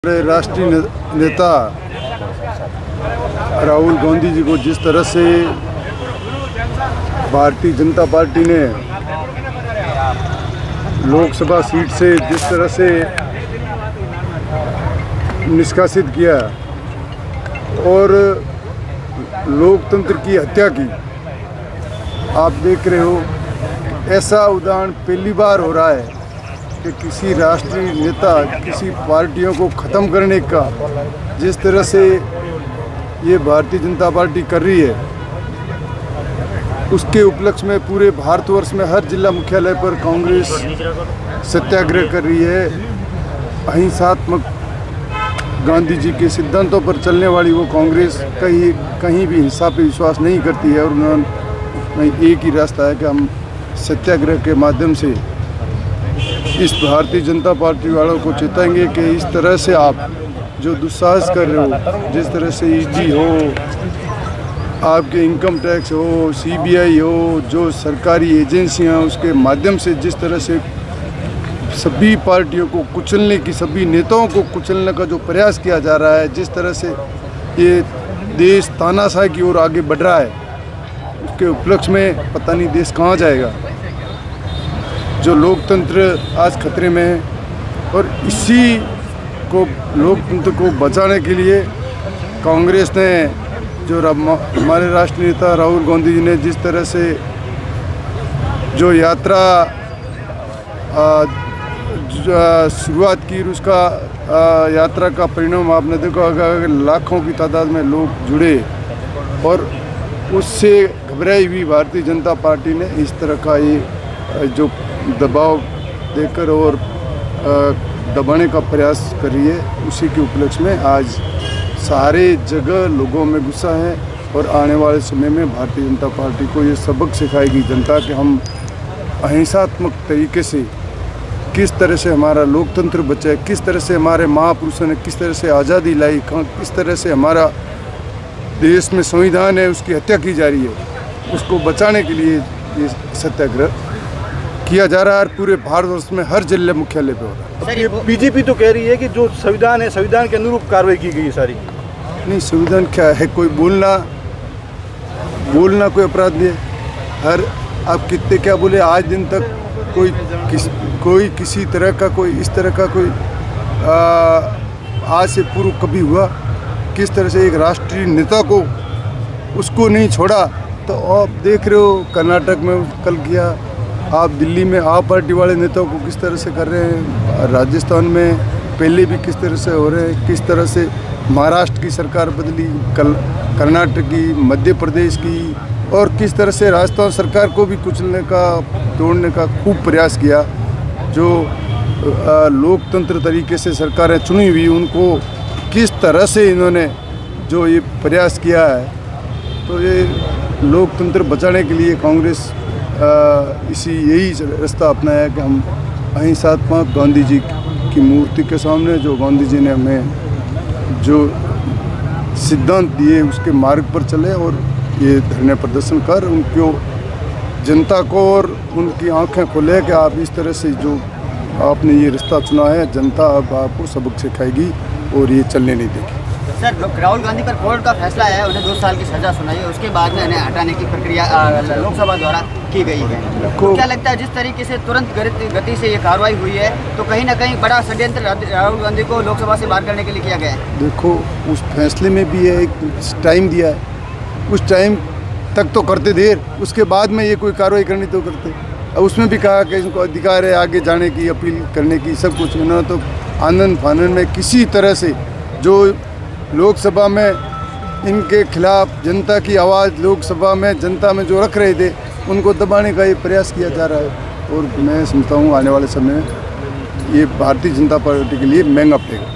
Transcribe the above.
राष्ट्रीय नेता राहुल गांधी जी को जिस तरह से भारतीय जनता पार्टी ने लोकसभा सीट से जिस तरह से निष्कासित किया और लोकतंत्र की हत्या की, आप देख रहे हो। ऐसा उदाहरण पहली बार हो रहा है कि किसी राष्ट्रीय नेता किसी पार्टियों को ख़त्म करने का जिस तरह से ये भारतीय जनता पार्टी कर रही है, उसके उपलक्ष्य में पूरे भारतवर्ष में हर जिला मुख्यालय पर कांग्रेस सत्याग्रह कर रही है। अहिंसात्मक गांधी जी के सिद्धांतों पर चलने वाली वो कांग्रेस कहीं भी हिंसा पे विश्वास नहीं करती है और उन्होंने एक ही रास्ता है कि हम सत्याग्रह के माध्यम से इस भारतीय जनता पार्टी वालों को चेताएंगे कि इस तरह से आप जो दुस्साहस कर रहे हो, जिस तरह से ईडी हो, आपके इनकम टैक्स हो, सीबीआई हो, जो सरकारी एजेंसियां उसके माध्यम से जिस तरह से सभी पार्टियों को कुचलने की, सभी नेताओं को कुचलने का जो प्रयास किया जा रहा है, जिस तरह से ये देश तानाशाही की ओर आगे बढ़ रहा है, उसके उपलक्ष्य में पता नहीं देश कहाँ जाएगा। जो लोकतंत्र आज खतरे में है और इसी को लोकतंत्र को बचाने के लिए कांग्रेस ने जो हमारे राष्ट्रीय नेता राहुल गांधी जी ने जिस तरह से जो यात्रा शुरुआत की, उसका यात्रा का परिणाम आपने देखा होगा कि लाखों की तादाद में लोग जुड़े और उससे घबराई हुई भारतीय जनता पार्टी ने इस तरह का ये जो दबाव देकर और दबाने का प्रयास कर रही है, उसी के उपलक्ष्य में आज सारे जगह लोगों में गुस्सा है और आने वाले समय में भारतीय जनता पार्टी को ये सबक सिखाएगी जनता कि हम अहिंसात्मक तरीके से किस तरह से हमारा लोकतंत्र बचा है, किस तरह से हमारे महापुरुषों ने किस तरह से आज़ादी लाई, किस तरह से हमारा देश में संविधान है उसकी हत्या की जा रही है, उसको बचाने के लिए ये सत्याग्रह किया जा रहा है। पूरे भारतवर्ष में हर जिले मुख्यालय पे हो रहा है। बीजेपी तो कह रही है कि जो संविधान है, संविधान के अनुरूप कार्रवाई की गई है सारी। नहीं, संविधान क्या है? कोई बोलना कोई अपराध नहीं है। हर आप कितने क्या बोले, आज दिन तक कोई किसी तरह का कोई इस तरह का कोई आज से पूर्व कभी हुआ? किस तरह से एक राष्ट्रीय नेता को उसको नहीं छोड़ा? तो आप देख रहे हो कर्नाटक में कल किया, आप दिल्ली में आप पार्टी वाले नेताओं को किस तरह से कर रहे हैं, राजस्थान में पहले भी किस तरह से हो रहे हैं, किस तरह से महाराष्ट्र की सरकार बदली, कर्नाटक की, मध्य प्रदेश की, और किस तरह से राजस्थान सरकार को भी कुचलने का, तोड़ने का खूब प्रयास किया। जो लोकतंत्र तरीके से सरकारें चुनी हुई उनको किस तरह से इन्होंने जो ये प्रयास किया है, तो ये लोकतंत्र बचाने के लिए कांग्रेस यही रास्ता अपनाया कि हम अहिंसात्मक गांधी जी की मूर्ति के सामने, जो गांधी जी ने हमें जो सिद्धांत दिए उसके मार्ग पर चले और ये धरने प्रदर्शन कर उनको जनता को और उनकी आंखें खोले कि आप इस तरह से जो आपने ये रास्ता चुना है, जनता अब आपको सबक सिखाएगी और ये चलने नहीं देगी। सर, राहुल गांधी पर कोर्ट का फैसला है, उन्हें 2 साल की सजा सुनाई है, उसके बाद में उन्हें हटाने की प्रक्रिया लोकसभा द्वारा की गई है। तो क्या लगता है जिस तरीके से तुरंत गति से ये कार्रवाई हुई है, तो कहीं ना कहीं बड़ा षड्यंत्र राहुल गांधी को लोकसभा से बाहर करने के लिए किया गया है? देखो, उस फैसले में भी एक टाइम दिया है, उस टाइम तक तो करते देर, उसके बाद में ये कोई कार्रवाई करनी तो करते। उसमें भी कहा कि इनको अधिकार है आगे जाने की, अपील करने की, सब कुछ। उन्होंने तो आनंद फानन में किसी तरह से जो लोकसभा में इनके खिलाफ जनता की आवाज़ लोकसभा में जनता में जो रख रहे थे, उनको दबाने का ये प्रयास किया जा रहा है और मैं समझता हूँ आने वाले समय में ये भारतीय जनता पार्टी के लिए महंगा पड़ेगा।